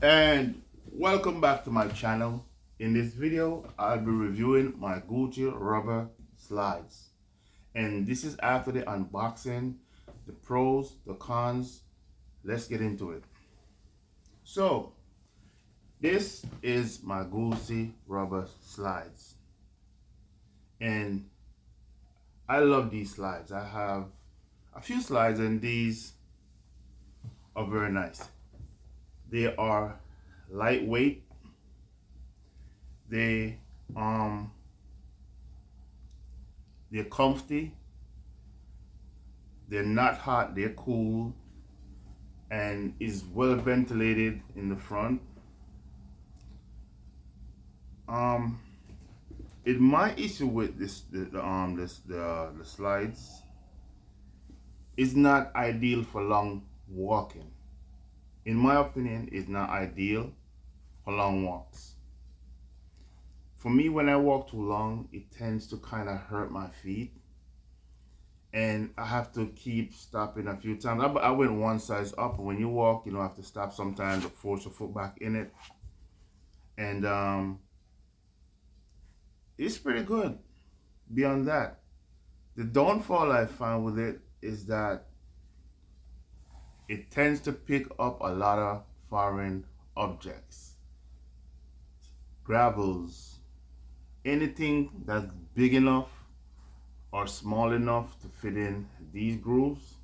And welcome back to my channel. In this video, I'll be reviewing my Gucci rubber slides. And this is after the unboxing, the pros, the cons. Let's get into it. So, this is my Gucci rubber slides. And I love these slides. I have a few slides and these are very nice. They are lightweight. They um they're comfy, they're not hot, they're cool, and is well ventilated in the front. Um, my issue with the slides is not ideal for long walking. In my opinion, it's not ideal for long walks. For me, when I walk too long, it tends to kind of hurt my feet, and I have to keep stopping a few times. I went one size up. When you walk, you know, I have to stop sometimes to force your foot back in it, and it's pretty good. Beyond that, the downfall I found with it is that it tends to pick up a lot of foreign objects, gravels, anything that's big enough or small enough to fit in these grooves.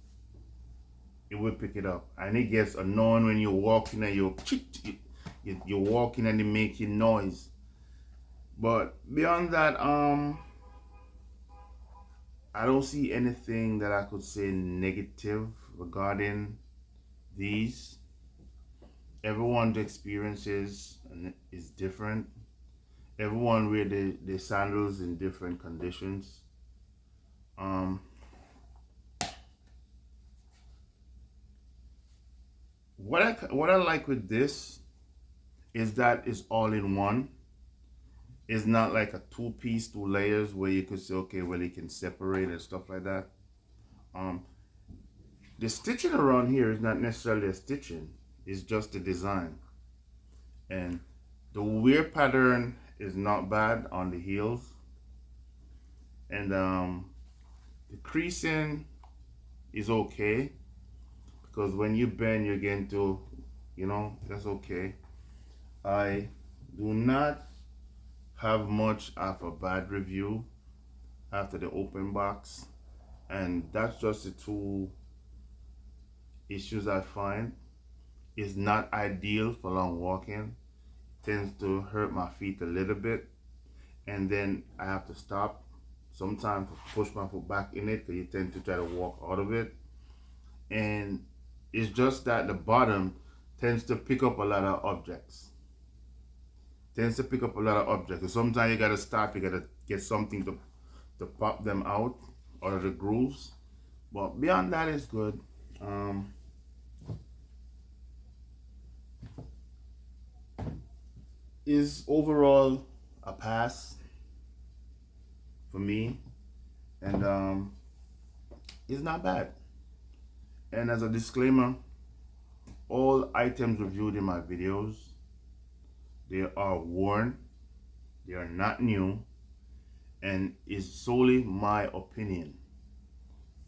It will pick it up, and it gets annoying when you're walking and you're walking and it making noise. But beyond that, I don't see anything that I could say negative regarding these. Everyone's experiences is different. Everyone wear the sandals in different conditions. Um, what I like with this is that it's all in one. It's not like a two-piece, two layers where you could say, okay, well, you can separate and stuff like that. Um, the stitching around here is not necessarily a stitching. It's just the design. And the wear pattern is not bad on the heels. And the creasing is okay. Because when you bend, you're getting to, you know, that's okay. I do not have much of a bad review after the open box, and that's just the two issues I find. It's not ideal for long walking. It tends to hurt my feet a little bit, and then I have to stop sometimes to push my foot back in it because you tend to try to walk out of it. And it's just that the bottom tends to pick up a lot of objects. Tends to pick up a lot of objects. So sometimes you gotta stop, you gotta get something to pop them out or the grooves. But beyond that, it's good. Is overall a pass for me, and it's not bad. And as a disclaimer, all items reviewed in my videos, they are worn, they are not new, and is solely my opinion.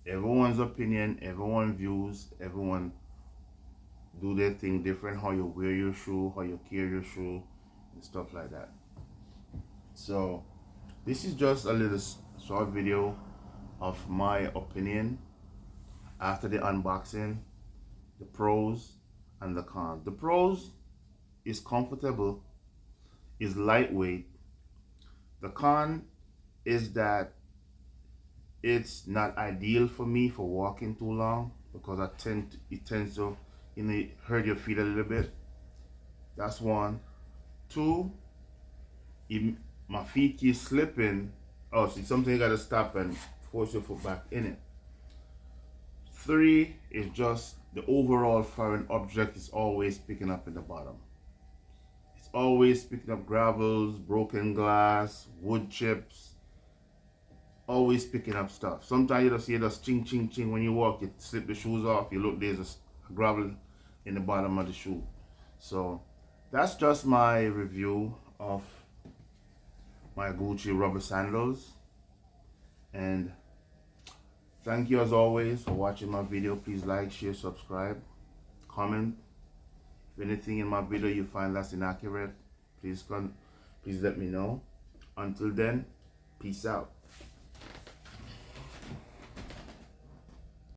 Everyone's opinion, everyone views, everyone do their thing different, how you wear your shoe, how you carry your shoe, and stuff like that. So this is just a little short video of my opinion after the unboxing, the pros and the cons. The pros is comfortable, is lightweight. The con is that it's not ideal for me for walking too long because it tends to, you know, hurt your feet a little bit. That's one. Two, my feet keep slipping. Oh, so something you gotta stop and force your foot back in it. Three is just the overall foreign object is always picking up in the bottom. It's always picking up gravels, broken glass, wood chips, always picking up stuff. Sometimes you just hear the ching ching ching when you walk, you slip the shoes off, you look, there's a gravel in the bottom of the shoe. So that's just my review of my Gucci rubber sandals. And thank you as always for watching my video. Please like, share, subscribe, comment. If anything in my video you find that's inaccurate, please let me know. Until then, peace out.